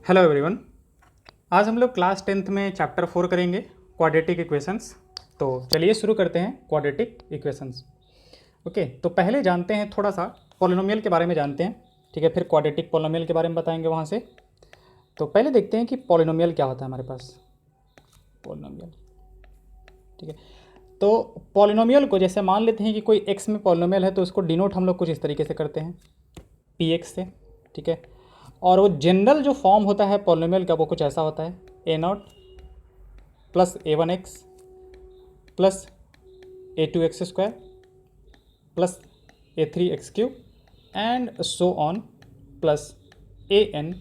Hello everyone. आज हम लोग क्लास 10th में चैप्टर 4 करेंगे क्वाड्रेटिक इक्वेशंस। तो चलिए शुरू करते हैं क्वाड्रेटिक इक्वेशंस। ओके, तो पहले जानते हैं थोड़ा सा पॉलिनोमियल के बारे में जानते हैं, ठीक है। फिर क्वाड्रेटिक पॉलिनोमियल के बारे में बताएंगे वहाँ से। तो पहले देखते हैं कि पॉलिनोमियल क्या होता है हमारे पास। पॉलिनोमियल, ठीक है। तो पॉलिनोमियल को जैसे मान लेते हैं कि कोई एक्स में पॉलिनोमियल है तो उसको डिनोट हम लोग कुछ इस तरीके से करते हैं, पी एक्स से, ठीक है। और वो जनरल जो फॉर्म होता है पॉलिनोमियल का वो कुछ ऐसा होता है, A naught plus A1x plus A2x² plus A3x³ and so on plus AN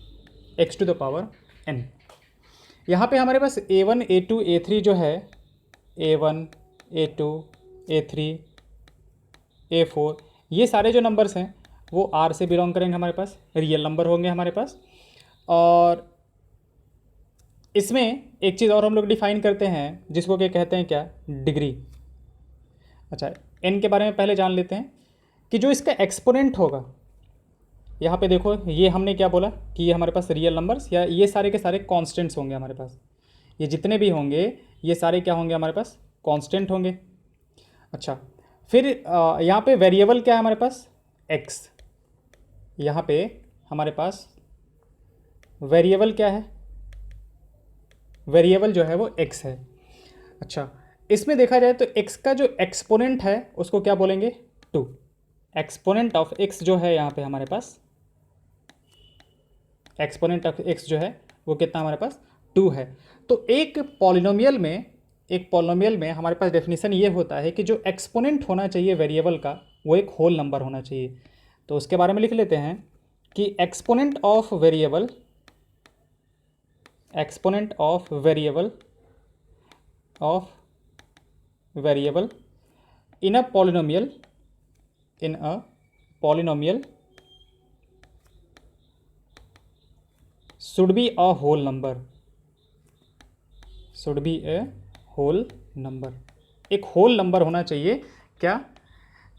x⁴n। यहाँ पे हमारे पास A1 A2 A3 जो है, A1 A2 A3 A4, ये सारे जो नंबर्स हैं वो R से बिलोंग करेंगे, हमारे पास रियल नंबर होंगे हमारे पास। और इसमें एक चीज़ और हम लोग डिफाइन करते हैं जिसको क्या कहते हैं, क्या, डिग्री। अच्छा, n के बारे में पहले जान लेते हैं कि जो इसका एक्सपोनेंट होगा, यहाँ पे देखो ये हमने क्या बोला कि ये हमारे पास रियल नंबर्स या ये सारे के सारे कांस्टेंट्स होंगे हमारे पास। ये जितने भी होंगे ये सारे क्या होंगे हमारे पास, कांस्टेंट होंगे। अच्छा, फिर यहाँ पे वेरिएबल क्या है हमारे पास, x। यहाँ पे हमारे पास वेरिएबल क्या है, वेरिएबल जो है वो x है। अच्छा, इसमें देखा जाए तो x का जो एक्सपोनेंट है उसको क्या बोलेंगे, 2। एक्सपोनेंट ऑफ x जो है यहाँ पे हमारे पास, एक्सपोनेंट ऑफ x जो है वो कितना हमारे पास, 2 है। तो एक पॉलिनोमियल में हमारे पास डेफिनेशन ये होता है कि जो एक्सपोनेंट होना चाहिए वेरिएबल का वो एक होल नंबर होना चाहिए। तो उसके बारे में लिख लेते हैं कि exponent of variable in a polynomial should be a whole number, एक होल नंबर होना चाहिए। क्या,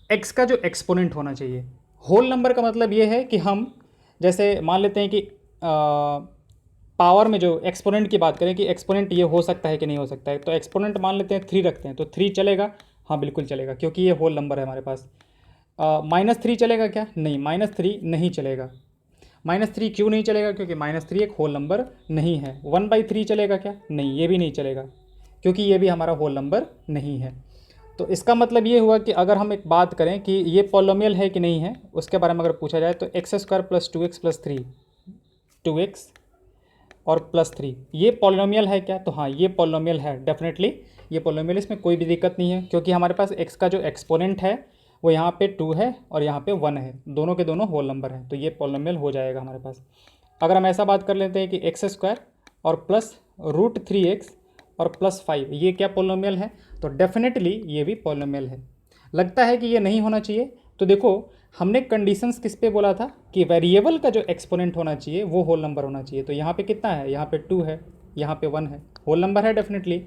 x का जो एक्सपोनेंट होना चाहिए। होल नंबर का मतलब ये है कि हम जैसे मान लेते हैं कि पावर में जो एक्सपोनेंट की बात करें कि एक्सपोनेंट ये हो सकता है कि नहीं हो सकता है, तो एक्सपोनेंट मान लेते हैं 3 रखते हैं, तो 3 चलेगा, हाँ बिल्कुल चलेगा क्योंकि ये होल नंबर है हमारे पास। -3 चलेगा क्या, नहीं, -3 नहीं चलेगा। -3 क्यों नहीं चलेगा, क्योंकि -3 एक होल नंबर नहीं है। 1/3 चलेगा क्या, नहीं, ये भी नहीं चलेगा क्योंकि ये भी हमारा होल नंबर नहीं है। तो इसका मतलब ये हुआ कि अगर हम एक बात करें कि ये पॉलिनोमियल है कि नहीं है, उसके बारे में अगर पूछा जाए तो x² + 2x + 3, 2x और +3 ये पॉलिनोमियल है क्या, तो हाँ ये पॉलिनोमियल है, डेफिनेटली ये पॉलिनोमियल, इसमें कोई भी दिक्कत नहीं है क्योंकि हमारे पास x का जो एक्सपोनेंट है वो यहाँ पे 2 है और यहाँ पे 1 है, दोनों के दोनों होल नंबर हैं, तो ये पॉलिनोमियल हो जाएगा हमारे पास। अगर हम ऐसा बात कर लेते हैं कि x² और प्लस √3x और +5 ये क्या पॉलिनोमियल है, तो डेफिनेटली ये भी पॉलिनोमियल है। लगता है कि ये नहीं होना चाहिए, तो देखो हमने कंडीशंस किस पे बोला था कि वेरिएबल का जो एक्सपोनेंट होना चाहिए वो होल नंबर होना चाहिए। तो यहाँ पे कितना है, यहाँ पे 2 है, यहाँ पे 1 है, होल नंबर है डेफिनेटली,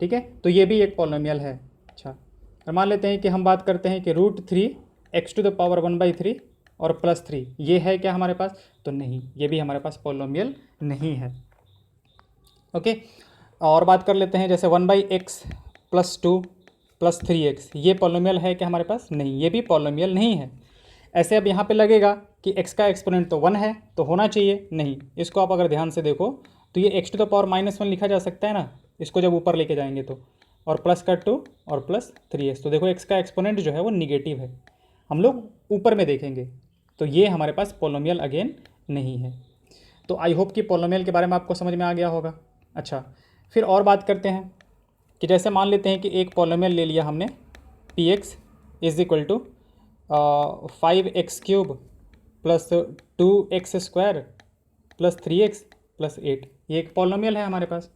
ठीक है। तो ये भी एक पॉलिनोमियल है। अच्छा, और मान लेते हैं कि हम बात करते हैं कि √3 x⁴ और +3 ये है क्या हमारे पास, तो नहीं, ये भी हमारे पास पॉलिनोमियल नहीं है। ओके, और बात कर लेते हैं जैसे 1/x + 2 + 3x ये पॉलिनोमियल है क्या हमारे पास, नहीं, ये भी पॉलिनोमियल नहीं है। ऐसे अब यहाँ पे लगेगा कि x का एक्सपोनेंट तो 1 है तो होना चाहिए, नहीं, इसको आप अगर ध्यान से देखो तो ये x⁻⁻1 लिखा जा सकता है ना, इसको जब ऊपर लेके जाएंगे तो, और प्लस का 2 और +3x, तो देखो x का एक्सपोनेंट जो है वो निगेटिव है, हम लोग ऊपर में देखेंगे, तो ये हमारे पास पॉलिनोमियल अगेन नहीं है। तो आई होप कि पॉलिनोमियल के बारे में आपको समझ में आ गया होगा। अच्छा, फिर और बात करते हैं कि जैसे मान लेते हैं कि एक पॉलिनोमियल ले लिया हमने, px = 5x³ + 2x² + 3x + 8 ये एक पॉलिनोमियल है हमारे पास।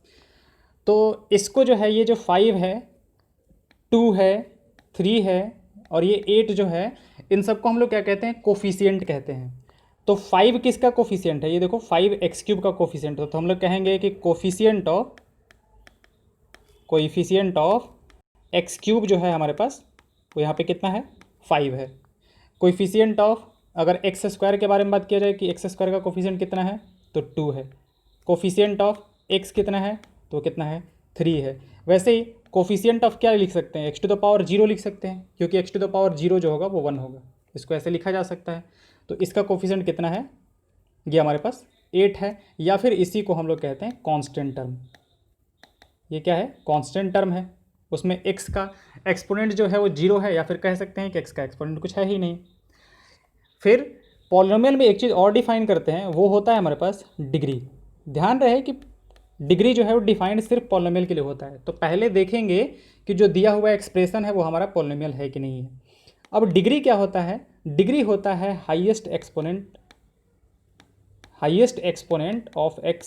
तो इसको जो है, ये जो 5 है, 2 है, 3 है और ये 8 जो है, इन सबको हम लोग क्या कहते हैं, कोफिशिएंट कहते हैं। तो 5 किसका कोफिशिएंट है, ये देखो 5x³ का कोफिशिएंट है, तो हम लोग कहेंगे कि कोफिशिएंट ऑफ x³ जो है हमारे पास वो यहाँ पे कितना है, 5 है। कोफिशिएंट ऑफ, अगर x² के बारे में बात किया जाए कि x² का कोफिशिएंट कितना है, तो 2 है। कोफिशिएंट ऑफ x कितना है, तो कितना है 3 है। वैसे ही कोफिशिएंट ऑफ क्या लिख सकते हैं, x टू द पावर 0 लिख सकते हैं, क्योंकि x टू द पावर 0 जो होगा वो 1 होगा, इसको ऐसे लिखा जा सकता है। तो इसका कोफिशिएंट कितना है, ये हमारे पास 8 है, या फिर इसी को हम लोग कहते हैं कांस्टेंट टर्म। ये क्या है, कांस्टेंट टर्म है, उसमें x का एक्सपोनेंट जो है वो 0 है, या फिर कह सकते हैं कि x का एक्सपोनेंट कुछ है ही नहीं। फिर पॉलिनोमियल में एक चीज़ और डिफाइन करते हैं, वो होता है हमारे पास डिग्री। ध्यान रहे कि डिग्री जो है वो डिफाइंड सिर्फ पॉलिनोमियल के लिए होता है। तो पहले देखेंगे कि जो दिया हुआ एक्सप्रेशन है वो हमारा पॉलिनोमियल है कि नहीं है। अब डिग्री क्या होता है, डिग्री होता है highest exponent of x,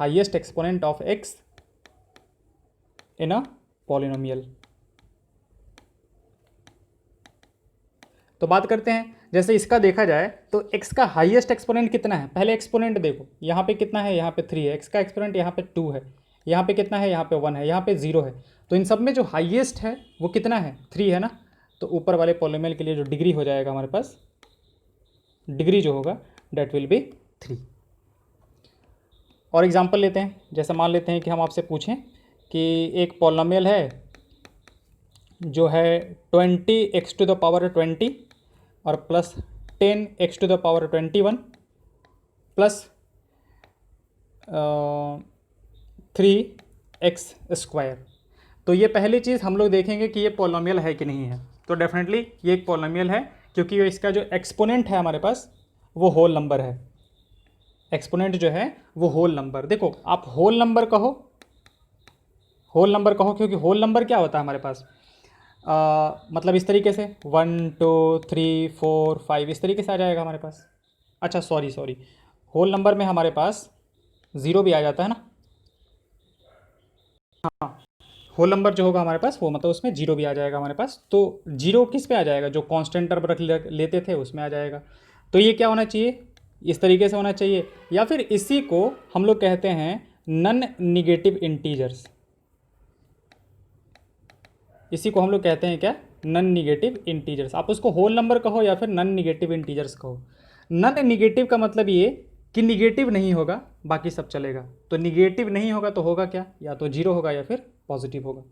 highest exponent of x in a polynomial. तो बात करते हैं, जैसे इसका देखा जाए तो x का हाईएस्ट एक्सपोनेंट कितना है, पहले एक्सपोनेंट देखो, यहाँ पे कितना है, यहाँ पे 3 है, x का एक्सपोनेंट यहाँ पे 2 है, यहाँ पे कितना है, यहाँ पे 1 है, यहाँ पे 0 है। तो इन सब में जो हाईएस्ट है वो कितना है, 3 है ना। तो ऊपर वाले पॉलिनोमियल के लिए जो डिग्री हो जाएगा हमारे पास, डिग्री जो होगा डेट विल बी 3। और एग्जांपल लेते हैं, जैसे मान लेते हैं कि हम आपसे पूछें कि एक पॉलिनोमियल है जो है 20x टू द पावर 20 और plus 10x to the power 21 plus 3x square. तो ये पहली चीज़ हम लोग देखेंगे कि ये पॉलिनोमियल है कि नहीं है। तो डेफिनेटली ये एक पॉलिनोमियल है, क्योंकि इसका जो एक्सपोनेंट है हमारे पास वो होल नंबर है। एक्सपोनेंट जो है वो होल नंबर, देखो आप होल नंबर कहो, होल नंबर कहो, क्योंकि होल नंबर क्या होता है हमारे पास, मतलब इस तरीके से 1 2 3 4 5 इस तरीके से आ जाएगा हमारे पास। अच्छा सॉरी, होल नंबर में हमारे पास 0 भी आ जाता है ना। हाँ, होल नंबर जो होगा हमारे पास वो मतलब उसमें 0 भी आ जाएगा हमारे पास। तो 0 किस पे आ जाएगा, जो कांस्टेंट टर्म रख लेते थे उसमें आ जाएगा। तो ये क्या होना चाहिए, इस तरीके से होना चाहिए, या फिर इसी को हम लोग कहते हैं नन निगेटिव इंटीजर्स। इसी को हम लोग कहते हैं क्या, नन निगेटिव इंटीजर्स। आप उसको होल नंबर कहो या फिर नन निगेटिव इंटीजर्स कहो। नन निगेटिव का मतलब ये कि निगेटिव नहीं होगा, बाकी सब चलेगा। तो निगेटिव नहीं होगा तो होगा क्या, या तो 0 होगा या फिर पॉजिटिव होगा।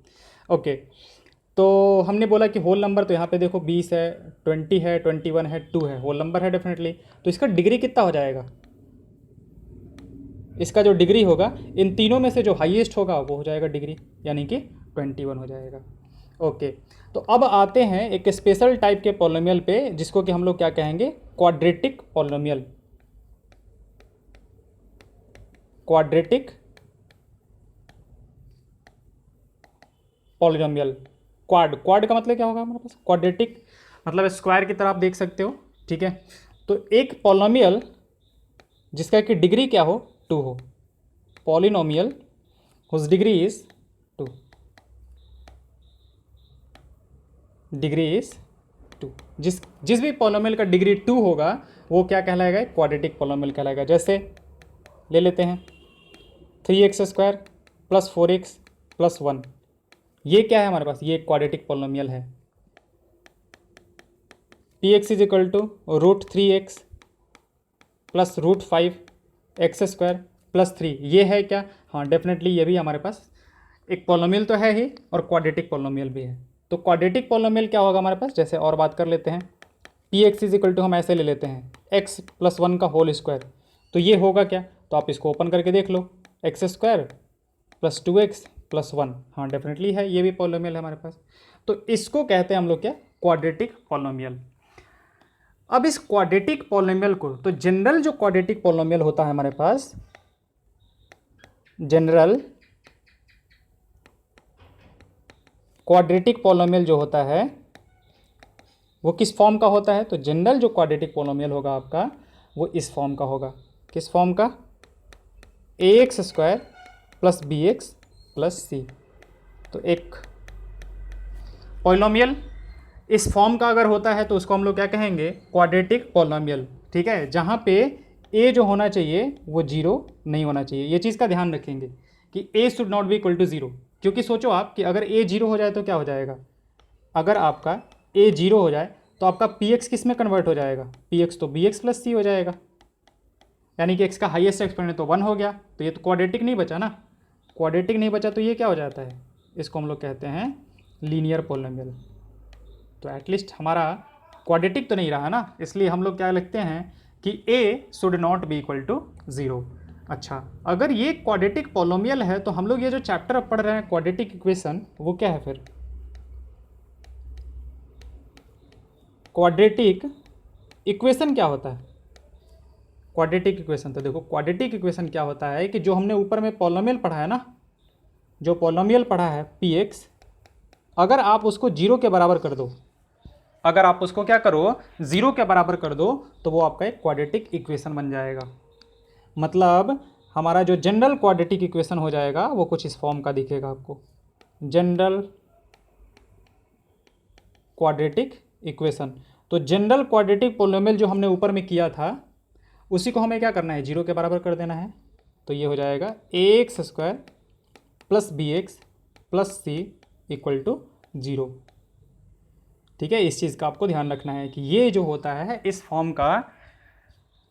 ओके, तो हमने बोला कि होल नंबर, तो यहाँ पे देखो 20 है, 20 है, 21 है, 2 है, होल नंबर है डेफिनेटली। तो इसका डिग्री कितना हो जाएगा, इसका जो डिग्री होगा इन तीनों में से जो हाईएस्ट होगा वो हो जाएगा डिग्री, यानी कि 21 हो जाएगा। ओके, तो अब आते हैं एक स्पेशल टाइप के पॉलिनोमियल पे, जिसको कि हम लोग क्या कहेंगे, quadratic polynomial. Quadratic polynomial, quad का मतलब क्या होगा हमारे पास, क्वाड्रेटिक मतलब स्क्वायर की तरह आप देख सकते हो, ठीक है। तो एक पॉलिनोमियल जिसका कि डिग्री क्या हो, 2 हो, polynomial whose degree is 2, degree is 2। जिस भी पॉलिनोमियल का डिग्री 2 होगा वो क्या कहलाएगा, क्वाड्रेटिक पॉलिनोमियल कहलाएगा। जैसे ले लेते हैं 3x square plus 4x plus 1, ये क्या है हमारे पास, ये क्वाड्रेटिक पॉलिनोमियल है। px is equal to √3x plus √5x square plus 3, ये है क्या, हाँ डेफिनेटली ये भी हमारे पास एक पॉलिनोमियल तो है ही और क्वाड्रेटिक पॉलिनोमियल भी है। तो क्वाड्रेटिक पॉलिनोमियल क्या होगा हमारे पास, जैसे और बात कर लेते हैं, px इज इक्वल टू हम ऐसे ले लेते हैं x प्लस 1 का होल स्क्वायर। तो ये होगा क्या, तो आप इसको ओपन करके देख लो, x square plus 2x plus 1, हाँ डेफिनेटली है, ये भी पॉलिनोमियल है हमारे पास। तो इसको कहते हैं हम लोग क्या, क्वाड्रेटिक पॉलिनोमियल। अब इस क्वाड्रेटिक पॉलिनोमियल को, तो जनरल जो क्वाड्रेटिक पॉलिनोमियल होता है हमारे पास, जनरल क्वाड्रेटिक पॉलिनोमियल जो होता है वो किस फॉर्म का होता है, तो जनरल जो क्वाड्रेटिक पॉलिनोमियल होगा आपका वो इस फॉर्म का होगा। किस फॉर्म का, ax square plus bx plus c। तो एक पॉलिनोमियल इस फॉर्म का अगर होता है तो उसको हम लोग क्या कहेंगे, क्वाड्रेटिक पॉलिनोमियल, ठीक है। जहाँ पे a जो होना चाहिए वो 0 नहीं होना चाहिए, ये चीज़ का ध्यान रखेंगे कि a should not be equal to 0। क्योंकि सोचो आप कि अगर a 0 हो जाए तो क्या हो जाएगा, अगर आपका a 0 हो जाए तो आपका px किस में कन्वर्ट हो जाएगा, px तो bx प्लस c हो जाएगा, यानी कि x का हाईएस्ट एक्सपोनेंट तो 1 हो गया, तो ये तो क्वाड्रेटिक नहीं बचा ना, क्वाड्रेटिक नहीं बचा तो ये क्या हो जाता है, इसको हम लोग कहते हैं लीनियर पोलिनोमियल। तो एटलीस्ट हमारा क्वाड्रेटिक तो नहीं रहा ना, इसलिए हम लोग क्या लिखते हैं कि a should not be equal to 0। अच्छा, अगर ये क्वाड्रेटिक पोलिनोमियल है तो हम लोग ये जो चैप्टर अब पढ़ रहे हैं क्वाड्रेटिक इक्वेशन, वो क्या है फिर, क्वाड्रेटिक इक्वेशन क्या होता है, क्वाड्रेटिक इक्वेशन। तो देखो क्वाड्रेटिक इक्वेशन क्या होता है कि जो हमने ऊपर में पोलिनोमियल पढ़ा है ना, जो पोलिनोमियल पढ़ा है px, अगर आप उसको 0 के बराबर कर दो, अगर आप उसको क्या करो 0 के बराबर कर दो, तो वो आपका एक क्वाड्रेटिक इक्वेशन बन जाएगा। मतलब हमारा जो जनरल क्वाड्रेटिक इक्वेशन हो जाएगा वो कुछ इस फॉर्म का दिखेगा आपको, जनरल क्वाड्रेटिक इक्वेशन। तो जनरल क्वाड्रेटिक पोलिनोमियल जो हमने ऊपर में किया था उसी को हमें क्या करना है, 0 के बराबर कर देना है। तो ये हो जाएगा ax² plus bx plus c equal to 0। ठीक है, इस चीज़ का आपको ध्यान रखना है कि ये जो होता है इस फॉर्म का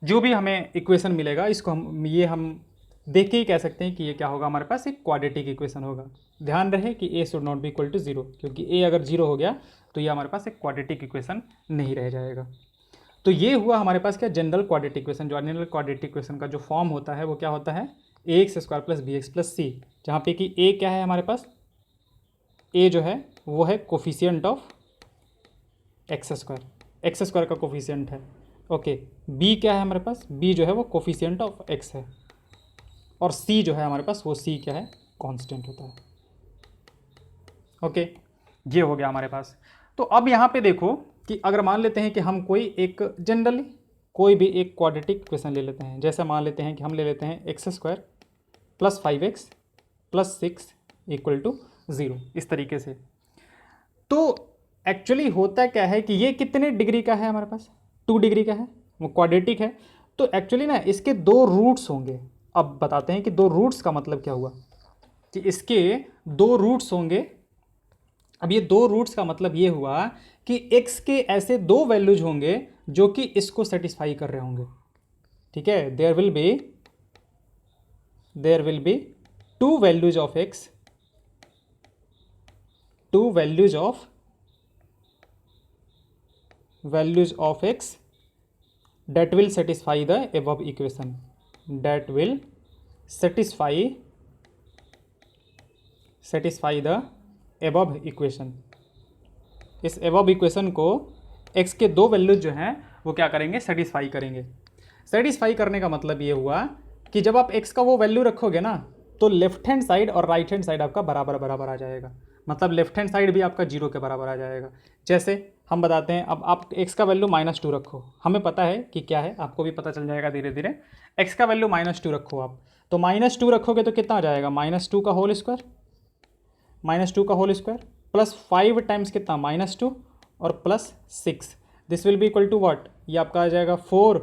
जो भी हमें इक्वेशन मिलेगा, इसको हम देख के ही कह सकते हैं कि ये क्या होगा, हमारे पास एक क्वाड्रेटिक इक्वेशन होगा। ध्यान रहे कि a should not be equal to 0, क्योंकि a अगर 0 हो गया तो ये हमारे पास एक क्वाड्रेटिक इक्वेशन नहीं रह जाएगा। तो ये हुआ हमारे पास क्या, जनरल क्वाड्रेटिक इक्वेशन। जो जनरल क्वाड्रेटिक इक्वेशन का जो फॉर्म होता है वो क्या होता है, ax² plus bx plus c, जहाँ पे कि a क्या है हमारे पास, a जो है वो है कोफिशिएंट ऑफ x² का कोफिशिएंट है। ओके, b क्या है हमारे पास, b जो है वो कोफिशिएंट ऑफ x है, और c जो है हमारे पास वो c क्या है, कांस्टेंट होता है। ओके, ये हो गया हमारे पास। तो अब यहाँ पे देखो कि अगर मान लेते हैं कि हम कोई एक जनरली कोई भी एक क्वाड्रेटिक इक्वेशन ले लेते हैं, जैसे मान लेते हैं कि हम ले लेते हैं x² plus 5x plus 6 equal to 0, इस तरीके से। तो एक्चुअली होता क्या है कि ये कितने डिग्री का है हमारे पास, 2 डिग्री का है, वो क्वाड्रेटिक है। तो एक्चुअली ना इसके 2 रूट्स होंगे। अब बताते हैं कि 2 रूट्स का मतलब क्या हुआ, कि इसके 2 रूट्स होंगे। अब ये 2 रूट्स का मतलब ये हुआ कि x के ऐसे 2 वैल्यूज होंगे जो कि इसको सेटिस्फाई कर रहे होंगे। ठीक है, there will be 2 values of x, 2 values of x that will satisfy the above equation, that will satisfy the above equation। इस above equation को x के 2 वैल्यूज जो हैं वो क्या करेंगे, सेटिस्फाई करेंगे। सेटिस्फाई करने का मतलब ये हुआ कि जब आप x का वो वैल्यू रखोगे ना, तो लेफ्ट हैंड साइड और राइट हैंड साइड आपका बराबर बराबर आ जाएगा। मतलब लेफ्ट हैंड साइड भी आपका 0 के बराबर आ जाएगा। जैसे हम बताते हैं, अब आप x का वैल्यू -2 रखो, हमें पता है कि क्या है, आपको भी पता चल जाएगा धीरे धीरे। x का वैल्यू -2 रखो आप, तो -2 रखोगे तो कितना आ जाएगा, -2 का होल स्क्वायर, प्लस 5 टाइम्स कितना, -2 और plus 6, this will be equal to what, ये आपका आ जाएगा 4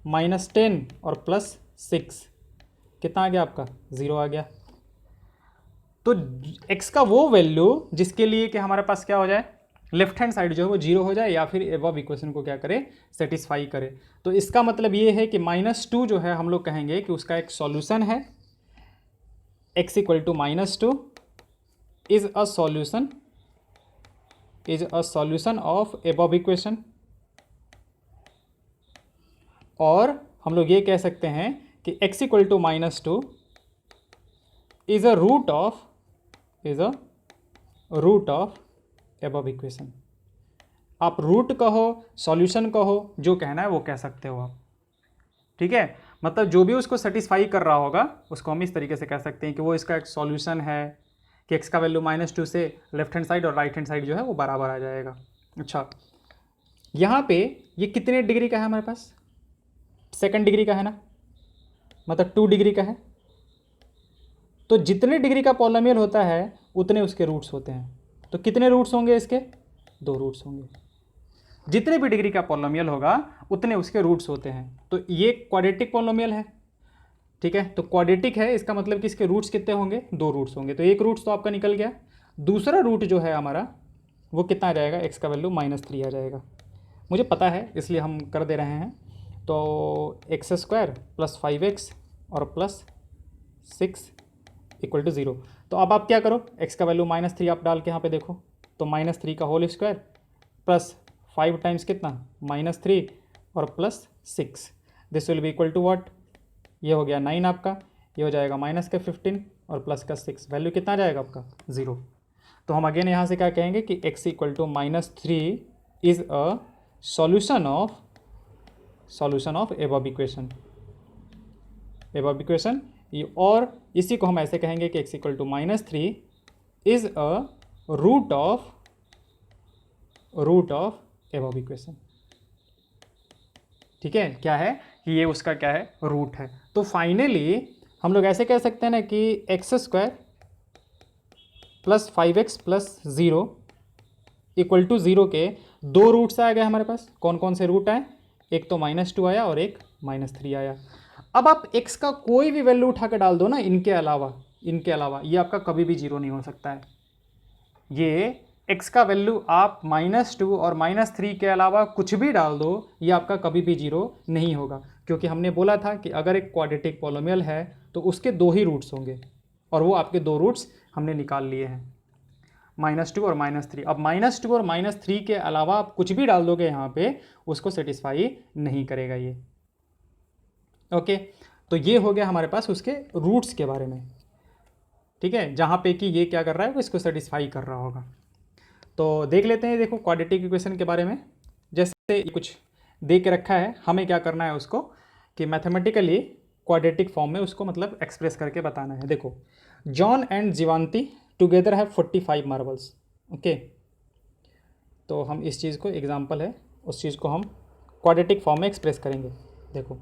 -10 और प्लस 6, कितना आ गया आपका, 0 आ गया। तो x का वो वैल्यू जिसके लिए कि हमारे पास क्या हो जाए, लेफ्ट हैंड साइड जो है वो 0 हो जाए, या फिर अबव इक्वेशन को क्या करे, सेटिस्फाई करे। तो इसका मतलब ये है कि -2 जो है हम लोग कहेंगे कि उसका एक सॉल्यूशन है, x equal to -2 is a solution of above equation. और हम लोग ये कह सकते हैं कि x equal to -2 is a root of above equation. आप रूट कहो, सॉल्यूशन कहो, जो कहना है वो कह सकते हो आप। ठीक है, मतलब जो भी उसको सेटिस्फाई कर रहा होगा उसको हम इस तरीके से कह सकते हैं कि वो इसका एक सॉल्यूशन है, कि x का वैल्यू -2 से लेफ्ट हैंड साइड और राइट हैंड साइड जो है वो बराबर आ जाएगा। अच्छा, यहाँ पे ये कितने डिग्री का है हमारे पास, 2 डिग्री का है ना, मतलब 2 डिग्री का है। तो जितने डिग्री का पॉलिनोमियल होता है उतने उसके रूट्स होते हैं। तो कितने रूट्स होंगे इसके, 2 रूट्स होंगे। जितने भी डिग्री का पॉलिनोमियल होगा उतने उसके रूट्स होते हैं। तो ये क्वाड्रेटिक पॉलिनोमियल है। ठीक है, तो क्वाड्रेटिक है, इसका मतलब कि इसके रूट्स कितने होंगे, 2 रूट्स होंगे। तो एक रूट्स तो आपका निकल गया। दूसरा रूट जो है हमारा वो कितना आ जाएगा, x का वैल्यू -3 आ जाएगा। मुझे पता है इसलिए हम कर दे रहे हैं। तो एक्स स्क्वायर प्लस 5x और प्लस 6 इक्वल टू 0। तो अब आप क्या करो, x का वैल्यू -3 आप डाल के यहाँ पे देखो, तो -3 का होल स्क्वायर प्लस 5 टाइम्स कितना -3 और plus 6, this will be equal to what, ये हो गया 9 आपका, ये हो जाएगा माइनस का 15 और प्लस का 6, वैल्यू कितना आ जाएगा आपका 0। तो हम अगेन यहाँ से क्या कहेंगे कि x equal to -3 is a solution of above equation और इसी को हम ऐसे कहेंगे कि x equal to -3 is a root of above equation. ठीक है, क्या है कि ये उसका क्या है, रूट है। तो फाइनली हम लोग ऐसे कह सकते हैं ना कि X square plus 5x plus 0 equal to 0 के दो रूट्स आ गए हमारे पास। कौन कौन से रूट आए, एक तो -2 आया और एक -3 आया। अब आप x का कोई भी वैल्यू उठा के डाल दो ना, इनके अलावा ये आपका कभी भी 0 नहीं हो सकता है। ये x का वैल्यू आप -2 और -3 के अलावा कुछ भी डाल दो, ये आपका कभी भी 0 नहीं होगा, क्योंकि हमने बोला था कि अगर एक क्वाड्रेटिक पॉलिनोमियल है तो उसके दो ही रूट्स होंगे, और वो आपके दो रूट्स हमने निकाल लिए हैं, -2 और -3। अब -2 और -3 के अलावा आप कुछ भी डाल दोगे यहाँ पे, उसको सेटिस्फाई नहीं करेगा ये। ओके, तो ये हो गया हमारे पास उसके रूट्स के बारे में। ठीक है, जहाँ पे कि ये क्या कर रहा है, वो इसको सेटिस्फाई कर रहा होगा। तो देख लेते हैं, देखो क्वाड्रेटिक इक्वेशन के बारे में। जैसे कुछ दे के रखा है, हमें क्या करना है उसको कि मैथमेटिकली क्वाड्रेटिक फॉर्म में उसको मतलब एक्सप्रेस करके बताना है। देखो, John and Jivanti together have 45 marbles. Okay, तो हम इस चीज़ को एग्जांपल है, उस चीज़ को हम क्वाड्रेटिक फॉर्म में एक्सप्रेस करेंगे। देखो,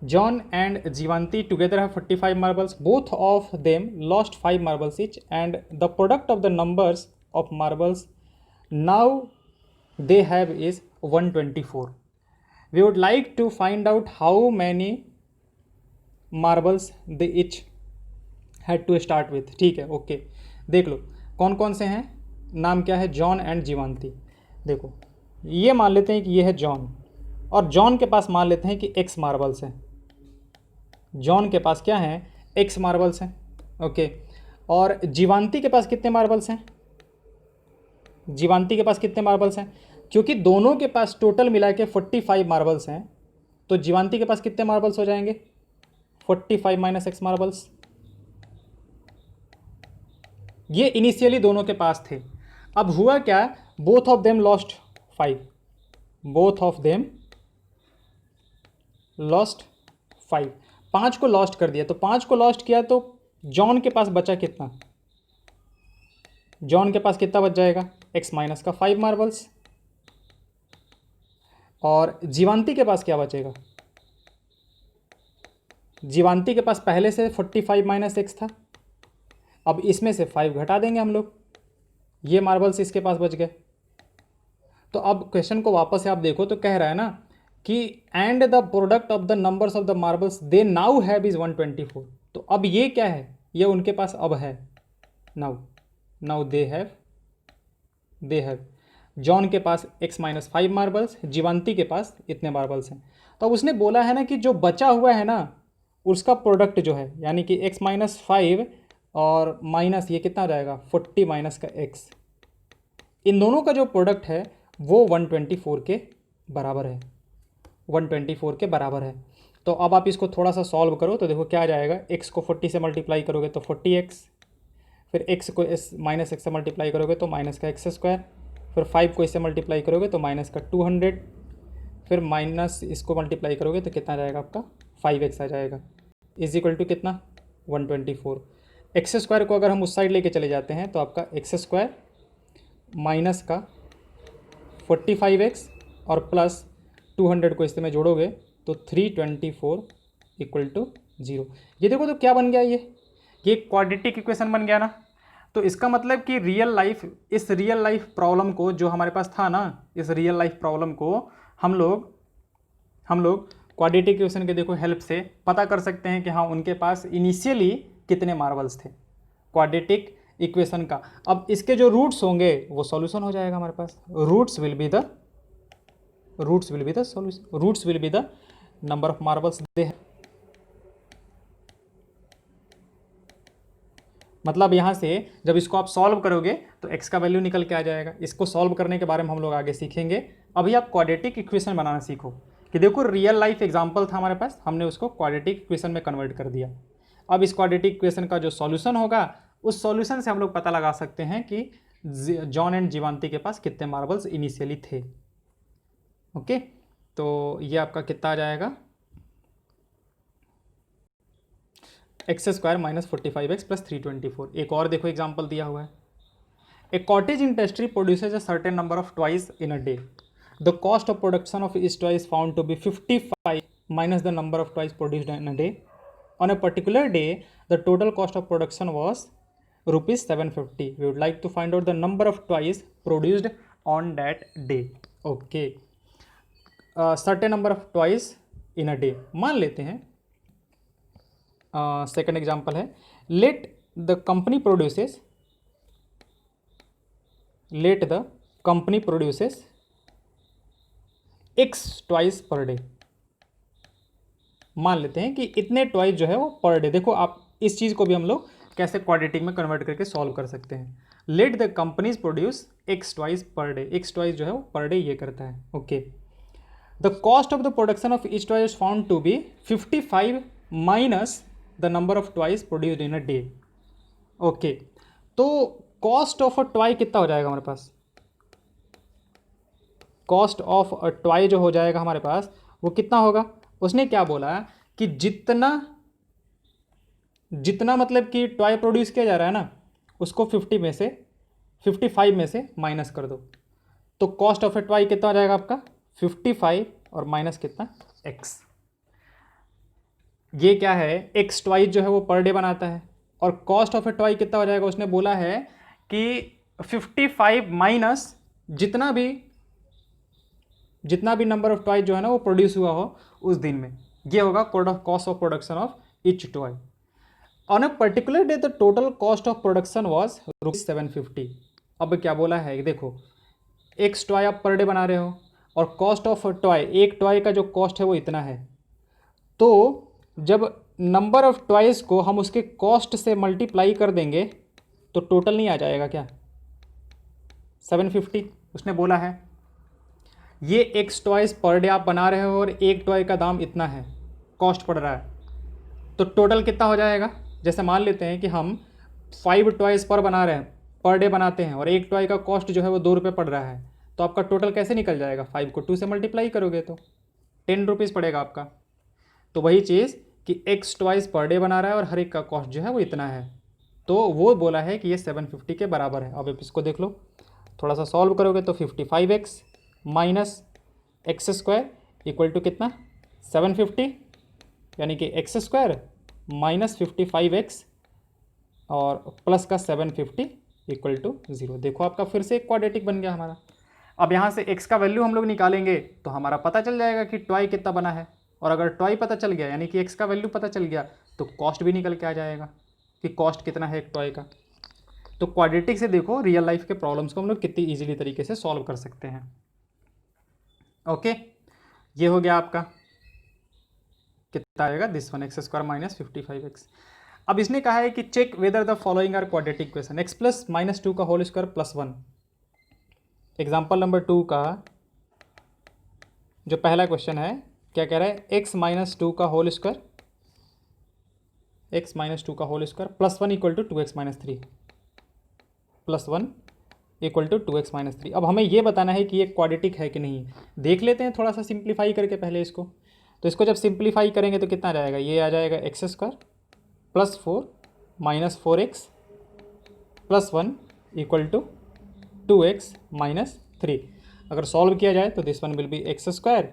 John and Jivanti together have 45 marbles, both of them lost 5 marbles each, and the product of the numbers of marbles now they have is 124. We would like to find out how many marbles they each had to start with. ठीक है, okay, देख लो कौन कौन से हैं, नाम क्या है, जॉन एंड जीवांती। देखो, ये मान लेते हैं कि ये है जॉन, और जॉन के पास मान लेते हैं कि x मार्बल्स हैं। जॉन के पास क्या है, x मार्बल्स हैं। ओके, और जीवांती के पास कितने मार्बल्स हैं, जीवांती के पास कितने मार्बल्स हैं, क्योंकि दोनों के पास टोटल मिला के 45 मार्बल्स हैं, तो जीवांती के पास कितने मार्बल्स हो जाएंगे, 45 माइनस x मार्बल्स। ये इनिशियली दोनों के पास थे। अब हुआ क्या, both of them lost 5, both of them lost 5, 5 को लॉस्ट कर दिया। तो 5 को लॉस्ट किया तो जॉन के पास बचा कितना, जॉन के पास कितना बच जाएगा, x माइनस का 5 मार्बल्स। और जीवांती के पास क्या बचेगा, जीवांती के पास पहले से 45 माइनस x था, अब इसमें से 5 घटा देंगे हम लोग, ये मार्बल्स इसके पास बच गए। तो अब क्वेश्चन को वापस से आप देखो तो कह रहा है ना कि and the product of the numbers of the marbles they now have is 124। तो अब ये क्या है, ये उनके पास अब है, नाउ दे हैव, जॉन के पास x माइनस 5 मार्बल्स, जीवांती के पास इतने मार्बल्स हैं। तो अब उसने बोला है ना कि जो बचा हुआ है ना उसका प्रोडक्ट जो है, यानी कि x माइनस 5 और माइनस ये कितना हो जाएगा 40 माइनस का x, इन दोनों का जो प्रोडक्ट है वो 124 के बराबर है, 124 के बराबर है। तो अब आप इसको थोड़ा सा सॉल्व करो तो देखो क्या आ जाएगा, x को 40 से मल्टीप्लाई करोगे तो 40x, फिर x को माइनस x से मल्टीप्लाई करोगे तो माइनस का x स्क्वायर, फिर 5 को इससे मल्टीप्लाई करोगे तो माइनस का 200, फिर माइनस इसको मल्टीप्लाई करोगे तो कितना आ जाएगा आपका 5x आ जाएगा, इज इक्वल टू कितना 124। एक्स स्क्वायर को अगर हम उस साइड लेके चले जाते हैं तो आपका एक्स स्क्वायर माइनस का 45x और प्लस 200 को इससे में जोड़ोगे तो 324 इक्वल टू 0। ये देखो तो क्या बन गया, ये क्वाड्रेटिक इक्वेशन बन गया ना। तो इसका मतलब कि इस रियल लाइफ प्रॉब्लम को जो हमारे पास था ना, इस रियल लाइफ प्रॉब्लम को हम लोग क्वाड्रेटिक इक्वेशन के देखो हेल्प से पता कर सकते हैं कि हाँ उनके पास इनिशियली कितने मार्बल्स थे क्वाड्रेटिक इक्वेशन का। अब इसके जो रूट्स होंगे वो सॉल्यूशन हो जाएगा हमारे पास, roots will be the number of marbles they है। मतलब यहाँ से जब इसको आप सॉल्व करोगे तो x का वैल्यू निकल के आ जाएगा। इसको सॉल्व करने के बारे में हम लोग आगे सीखेंगे। अभी आप क्वाड्रेटिक इक्वेशन बनाना सीखो कि देखो रियल लाइफ एग्जांपल था हमारे पास, हमने उसको क्वाड्रेटिक इक्वेशन में कन्वर्ट कर दिया। अब इस क्वाड्रेटिक इक्वेशन का जो सॉल्यूशन होगा उस सॉल्यूशन से हम लोग पता लगा सकते हैं कि जॉन एंड जीवांती के पास कितने मार्बल्स इनिशियली थे। ओके, तो ये आपका कितना आ जाएगा, X square minus 45x plus 324। एक और देखो एग्जाम्पल दिया हुआ है, a cottage industry produces a certain number of toys in a day, the cost of production of each twice found to be 55 minus the number of twice produced in a day. On a particular day the total cost of production was ₹750. We would like to find out the number of twice produced on that day. Okay, certain number of twice in a day मान लेते हैं। Second example है, let the company produces x twice per day। मान लेते हैं कि इतने twice जो है वो पर डे। देखो आप इस चीज़ को भी हम लोग कैसे क्वाड्रेटिक में कन्वर्ट करके सॉल्व कर सकते हैं। Let the companies produce X twice per day, X twice जो है वो पर डे ये करता है। Okay, the cost of the production of each twice found to be 55 minus the number of twice produced in a day. Okay, तो cost of a toy कितना हो जाएगा हमारे पास, कॉस्ट ऑफ अ ट्वाई जो हो जाएगा हमारे पास वो कितना होगा। उसने क्या बोला कि जितना मतलब कि ट्वाई प्रोड्यूस किया जा रहा है ना उसको 55 में से माइनस कर दो, तो कॉस्ट ऑफ ए ट्वाई कितना हो जाएगा आपका 55 और माइनस कितना x। ये क्या है, x ट्वाइस जो है वो पर डे बनाता है और कॉस्ट ऑफ ए ट्वाई कितना हो जाएगा, उसने बोला है कि 55 माइनस जितना भी नंबर ऑफ ट्वाइस जो है ना वो प्रोड्यूस हुआ हो उस दिन में, ये होगा cost of production of each ट्वाई। On a particular day the total cost of production was ₹750। अब क्या बोला है, देखो एक्स टॉय आप पर डे बना रहे हो और कॉस्ट ऑफ टॉय, एक टॉय का जो कॉस्ट है वो इतना है, तो जब नंबर ऑफ टॉयज़ को हम उसके कॉस्ट से मल्टीप्लाई कर देंगे तो टोटल नहीं आ जाएगा क्या 750। उसने बोला है ये एक्स टॉयज़ पर डे आप बना रहे हो और एक टॉय का दाम इतना है, कॉस्ट पड़ रहा है, तो टोटल कितना हो जाएगा। जैसे मान लेते हैं कि हम 5 टॉयज़ पर डे बनाते हैं और एक टॉय का कॉस्ट जो है वो ₹2 पड़ रहा है, तो आपका टोटल कैसे निकल जाएगा, 5 को 2 से मल्टीप्लाई करोगे तो ₹10 पड़ेगा आपका। तो वही चीज़ कि एक्स टॉयज़ पर डे बना रहा है और हर एक का कॉस्ट जो है वो इतना है, तो वो बोला है कि ये 750 के बराबर है। अब आप इसको देख लो, थोड़ा सा सॉल्व करोगे तो 55x minus X square equal to कितना 750, यानी कि एक्स स्क्वायर माइनस 55x और प्लस का 750 इक्वल टू 0। देखो आपका फिर से एक क्वाड्रेटिक बन गया हमारा। अब यहाँ से x का वैल्यू हम लोग निकालेंगे तो हमारा पता चल जाएगा कि ट्वाई कितना बना है, और अगर ट्वाई पता चल गया यानी कि x का वैल्यू पता चल गया तो कॉस्ट भी निकल के आ जाएगा कि कॉस्ट कितना है एक ट्वाई का। तो क्वाड्रेटिक से देखो रियल लाइफ के प्रॉब्लम्स को हम लोग कितनी ईजिली तरीके से सॉल्व कर सकते हैं। ओके, ये हो गया आपका, कितना आएगा this one X square minus 55x। अब इसने कहा है कि check whether the following are quadratic equation, x plus minus 2 का whole square plus 1। Example number 2 का जो पहला क्वेश्चन है क्या कह रहा है, x माइनस 2 का whole square plus 1 equal to 2x minus 3 plus 1 equal to 2x minus 3। अब हमें ये बताना है कि ये क्वाड्रेटिक है कि नहीं। देख लेते हैं थोड़ा सा सिंप्लीफाई करके पहले इसको। तो इसको जब सिंप्लीफाई करेंगे तो कितना आ जाएगा, ये आ जाएगा X square plus 4 minus 4x plus 1 equal to 2x minus 3। अगर सॉल्व किया जाए तो this one will be X square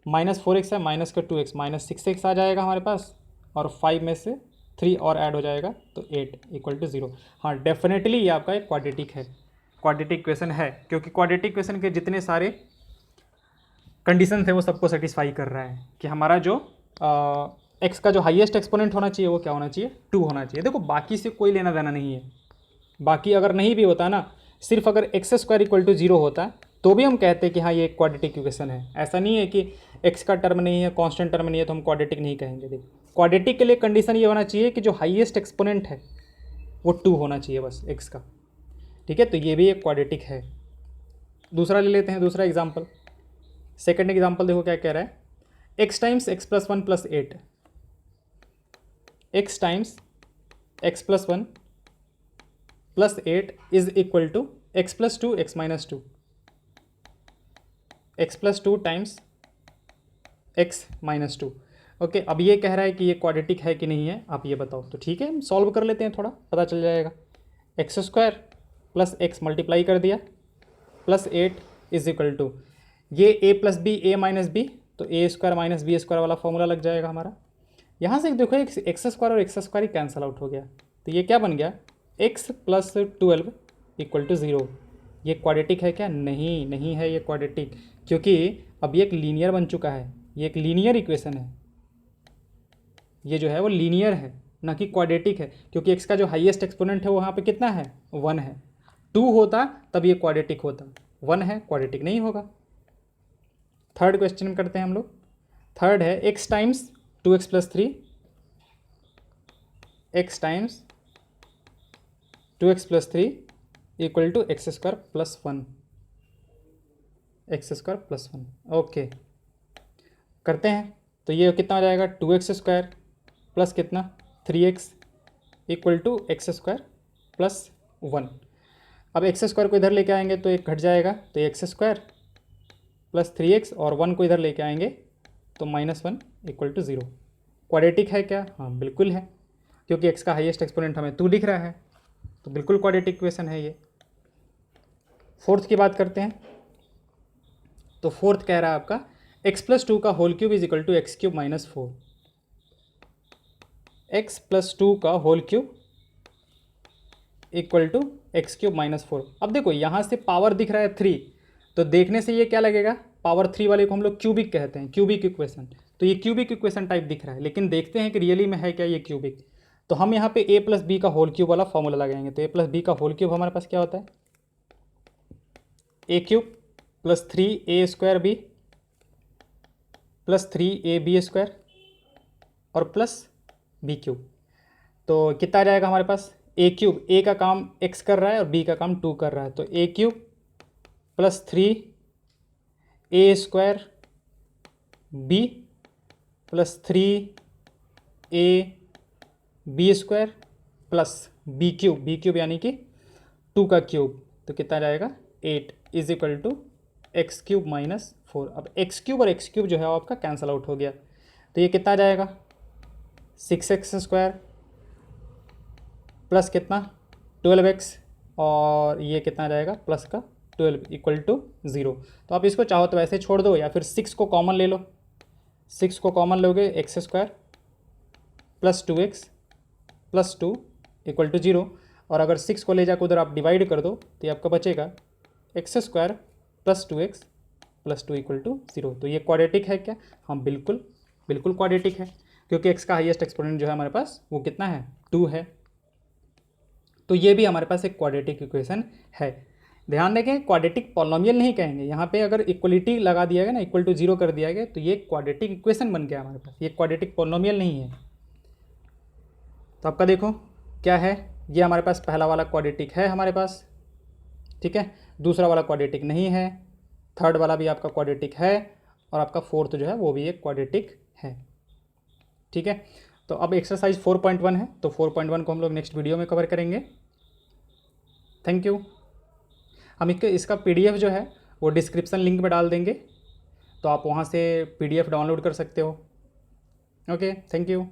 minus 4x है, माइनस का 2x माइनस 6x आ जाएगा हमारे पास, और 5 में से 3 और ऐड हो जाएगा तो 8 इक्वल टू 0। हाँ डेफिनेटली ये आपका एक क्वाड्रेटिक है, क्वाड्रेटिक इक्वेशन है, क्योंकि क्वाड्रेटिक इक्वेशन के जितने सारे कंडीशन थे वो सबको सेटिस्फाई कर रहा है कि हमारा जो एक्स का जो हाईएस्ट एक्सपोनेंट होना चाहिए वो क्या होना चाहिए 2 होना चाहिए। देखो बाकी से कोई लेना देना नहीं है, बाकी अगर नहीं भी होता ना, सिर्फ अगर एक्स स्क्वायर इक्वल टू 0 होता तो भी हम कहते हैं कि हाँ ये एक क्वाड्रेटिक इक्वेशन है। ऐसा नहीं है कि एक्स का टर्म नहीं है, कांस्टेंट टर्म नहीं है तो हम क्वाड्रेटिक नहीं कहेंगे। देखिए क्वाड्रेटिक के लिए कंडीशन ये होना चाहिए कि जो हाईएस्ट एक्सपोनेंट है वो 2 होना चाहिए बस एक्स का। ठीक है, तो ये भी एक क्वाड्रेटिक है। दूसरा ले लेते हैं, दूसरा एग्जाम्पल, सेकेंड एग्जाम्पल देखो क्या कह रहा है, X times X plus one plus eight, X times X plus one plus eight is equal to X plus two X minus two, X plus two times X minus two. Okay, अब ये कह रहा है कि ये quadratic है कि नहीं है, आप ये बताओ। तो ठीक है, हम सॉल्व कर लेते हैं, थोड़ा पता चल जाएगा। X square plus X multiply कर दिया plus eight is equal to ये A plus B A minus B, तो A square minus B square वाला फॉर्मूला लग जाएगा हमारा। यहाँ से देखो एक्स स्क्वायर और एक्स स्क्वायर ही कैंसिल आउट हो गया, तो ये क्या बन गया, एक्स प्लस 12 इक्वल टू 0। ये क्वाड्रेटिक है क्या? नहीं, नहीं है ये क्वाड्रेटिक, क्योंकि अब ये एक लीनियर बन चुका है, ये एक लीनियर इक्वेशन है, ये जो है वो लीनियर है ना कि क्वाड्रेटिक है, क्योंकि एक्स का जो हाईएस्ट एक्सपोनेंट है वो वहाँ पे कितना है, 1 है। 2 होता तब ये क्वाड्रेटिक होता, 1 है, क्वाड्रेटिक नहीं होगा। थर्ड क्वेश्चन करते हैं हम लोग। थर्ड है X times 2x plus 3, X times 2x plus 3 equal to X square plus 1, X square plus 1। Okay, करते हैं। तो ये कितना हो जाएगा, 2x स्क्वायर प्लस कितना 3x equal to X square plus 1। अब एक्स स्क्वायर को इधर लेके आएंगे तो एक घट जाएगा, तो एक्स स्क्वायर प्लस 3x और 1 को इधर लेके आएंगे तो -1 इक्वल टू 0। क्वाड्रेटिक है क्या? हाँ बिल्कुल है, क्योंकि x का हाईएस्ट एक्सपोनेंट हमें 2 दिख रहा है, तो बिल्कुल क्वाड्रेटिक इक्वेशन है ये। फोर्थ की बात करते हैं। तो फोर्थ कह रहा है आपका x प्लस 2 का whole cube is equal to x cube minus 4, X plus 2 का whole cube equal to x cube minus 4। अब देखो यहाँ से पावर दिख रहा है 3, तो देखने से ये क्या लगेगा, पावर 3 वाले को हम लोग क्यूबिक कहते हैं, क्यूबिक इक्वेशन। तो ये क्यूबिक इक्वेशन टाइप दिख रहा है, लेकिन देखते हैं कि रियली में है क्या ये क्यूबिक। तो हम यहाँ पे ए प्लस बी का होल क्यूब वाला फॉर्मूला लगाएंगे। तो ए प्लस बी का होल क्यूब हमारे पास क्या होता है, A cube plus 3 square B plus 3 square और प्लस बी क्यूब। तो कितना आ जाएगा हमारे पास, ए क्यूब, ए का काम x कर रहा है और b का काम 2 कर रहा है, तो A cube plus 3 square b plus 3 square plus B cube यानी कि 2 का क्यूब, तो कितना जाएगा 8 is equal to x cube minus 4। अब एक्स क्यूब और एक्स क्यूब जो है वो आपका कैंसिल आउट हो गया, तो ये कितना जाएगा 6x स्क्वायर प्लस कितना 12x और ये कितना जाएगा प्लस का 12 इक्वल टू 0। तो आप इसको चाहो तो वैसे छोड़ दो या फिर 6 को कॉमन ले लो, 6 को कॉमन लोगे X square plus 2x plus 2 equal to 0, और अगर 6 को ले जाकर उधर आप डिवाइड कर दो तो ये आपका बचेगा X square plus 2x plus 2 equal to 0। तो ये क्वाड्रेटिक है क्या? हाँ बिल्कुल, बिल्कुल क्वाड्रेटिक है, क्योंकि x का हाईएस्ट एक्सपोनेंट जो है हमारे पास वो कितना है 2 है। तो ये भी हमारे पास एक क्वाड्रेटिक इक्वेशन है। ध्यान रखें, क्वाड्रेटिक पॉलिनोमियल नहीं कहेंगे, यहाँ पे अगर इक्वलिटी लगा दिया गया ना, इक्वल टू 0 कर दिया गया, तो ये क्वाड्रेटिक इक्वेशन बन गया हमारे पास, ये क्वाड्रेटिक पॉलिनोमियल नहीं है। तो आपका देखो क्या है, ये हमारे पास पहला वाला क्वाड्रेटिक है हमारे पास, ठीक है, दूसरा वाला क्वाड्रेटिक नहीं है, थर्ड वाला भी आपका क्वाड्रेटिक है, और आपका फोर्थ जो है वो भी एक क्वाड्रेटिक है। ठीक है, तो अब एक्सरसाइज 4.1 है, तो 4.1 को हम लोग नेक्स्ट वीडियो में कवर करेंगे। Thank you. हम इसका PDF जो है वो डिस्क्रिप्शन लिंक में डाल देंगे, तो आप वहाँ से PDF डाउनलोड कर सकते हो। Okay, thank you.